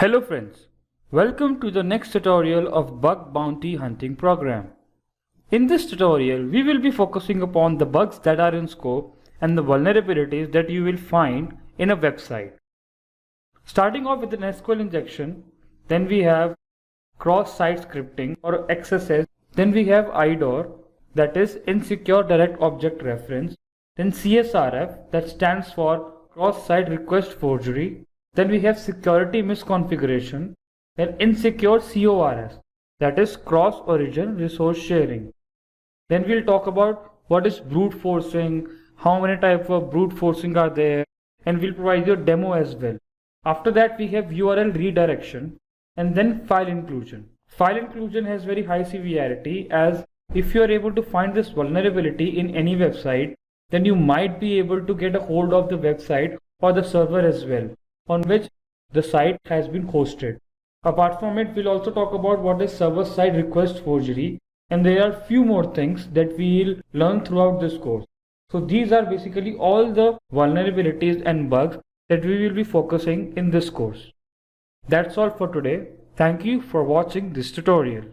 Hello friends, welcome to the next tutorial of Bug Bounty Hunting program. In this tutorial, we will be focusing upon the bugs that are in scope and the vulnerabilities that you will find in a website. Starting off with an SQL injection, then we have cross-site scripting or XSS, then we have IDOR, that is Insecure Direct Object Reference, then CSRF, that stands for Cross-Site Request Forgery, then we have security misconfiguration, then insecure CORS, that is cross origin resource sharing. Then we'll talk about what is brute forcing, how many types of brute forcing are there, and we'll provide you a demo as well. After that we have URL redirection and then file inclusion. File inclusion has very high severity, as if you are able to find this vulnerability in any website, then you might be able to get a hold of the website or the server as well, on which the site has been hosted. Apart from it, we'll also talk about what is server-side request forgery, and there are few more things that we'll learn throughout this course. So these are basically all the vulnerabilities and bugs that we will be focusing in this course. That's all for today. Thank you for watching this tutorial.